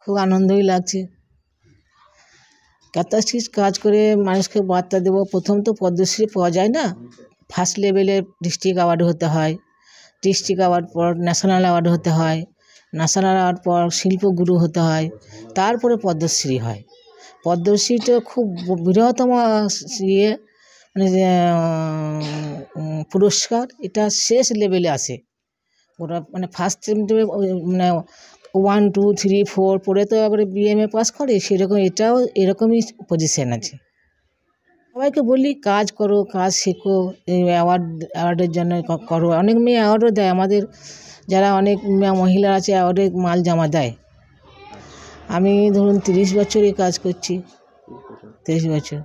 খুব আনন্দই লাগছে। ক্যাথারসিস কাজ করে মানুষকে বার্তা দেবো। প্রথম তো পদ্মশ্রী পাওয়া যায় না, ফার্স্ট লেভেলে ডিস্ট্রিক্ট অ্যাওয়ার্ড হতে হয়, ডিস্ট্রিক্ট অ্যাওয়ার্ড পর ন্যাশনাল অ্যাওয়ার্ড হতে হয়, ন্যাশনাল অ্যাওয়ার্ড পর শিল্পগুরু হতে হয়, তারপরে পদ্মশ্রী হয়। পদ্মশ্রীটা খুব বৃহত্তম ইয়ে মানে পুরস্কার, এটা শেষ লেভেলে আসে। ওরা মানে ফার্স্ট মানে 1 2 3 4 পড়ে তো আবার বিএমএ পাস করে, সেরকম এটাও এরকমই পজিশন আছে। সবাইকে বলি কাজ করো, কাজ শেখো, এই অ্যাওয়ার্ডের জন্য করো। অনেক মেয়ে অ্যাওয়ার্ডও দেয়, আমাদের যারা অনেক মহিলা আছে অ্যাওয়ার্ডে মাল জমা দেয়। আমি ধরুন 30 বছর এই কাজ করছি, 30 বছর।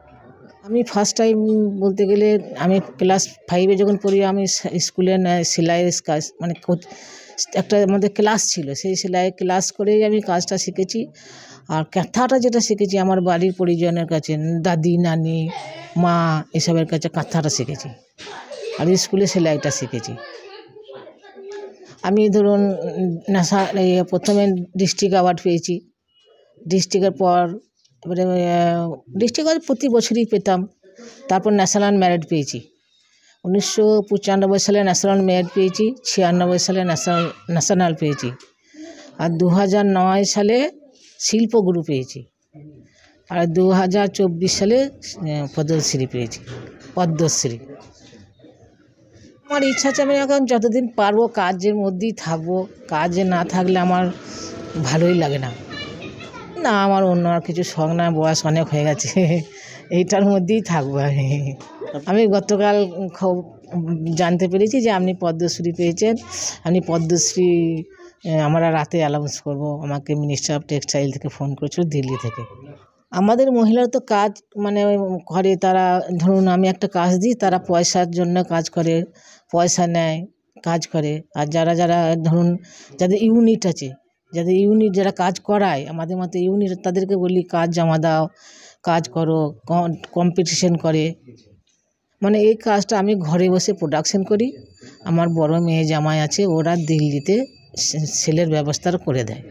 আমি ফার্স্ট টাইম বলতে গেলে আমি ক্লাস 5-এ যখন পড়ি, আমি স্কুলে সেলাইয়ের কাজ মানে একটা আমাদের ক্লাস ছিল, সেই সেলাইয়ের ক্লাস করেই আমি কাজটা শিখেছি। আর কাঁথাটা যেটা শিখেছি আমার বাড়ির পরিজনের কাছে, দাদি নানি মা এসবের কাছে কাঁথাটা শিখেছি, আর স্কুলে সেলাইটা শিখেছি। আমি ধরুন প্রথমে ডিস্ট্রিক্ট অ্যাওয়ার্ড পেয়েছি, ডিস্ট্রিক্টের পর এবারে ডিস্ট্রিক্ট অ্যাওয়ার্ড প্রতি বছরই পেতাম। তারপর ন্যাশনাল মেরিট পেয়েছি, 1995 সালে ন্যাশনাল মেরিট পেয়েছি, 96 সালে ন্যাশনাল পেয়েছি, আর 2009 সালে শিল্পগুরু পেয়েছি, আর 2024 সালে পদ্মশ্রী পেয়েছি। পদ্মশ্রী আমার ইচ্ছা আছে, আমি এখন যতদিন পারবো কাজের মধ্যেই থাকবো। কাজে না থাকলে আমার ভালোই লাগে না। না, আমার অন্য আর কিছু শখ না, বয়স অনেক হয়ে গেছে, এইটার মধ্যেই থাকবো আমি। আমি গতকাল জানতে পেরেছি যে আপনি পদ্মশ্রী পেয়েছেন। আপনি পদ্মশ্রী আমরা রাতে অ্যানাউন্স করবো, আমাকে মিনিস্টার অফ টেক্সটাইল থেকে ফোন করেছিল, দিল্লি থেকে। আমাদের মহিলারা তো কাজ মানে করে, তারা ধরুন আমি একটা কাজ দিই, তারা পয়সার জন্য কাজ করে, পয়সা নেয়, কাজ করে। আর যারা যারা ধরুন যাদের ইউনিট আছে, যাদের ইউনিট যারা কাজ করায় আমাদের মতো ইউনিট, তাদেরকে বলি কাজ জমা দাও, কাজ করো, কম্পিটিশন করে। মানে এই কাজটা আমি ঘরে বসে প্রোডাকশন করি, আমার বড় মেয়ে জামাই আছে, ওরা দিল্লিতে সেলের ব্যবস্থা করে দেয়।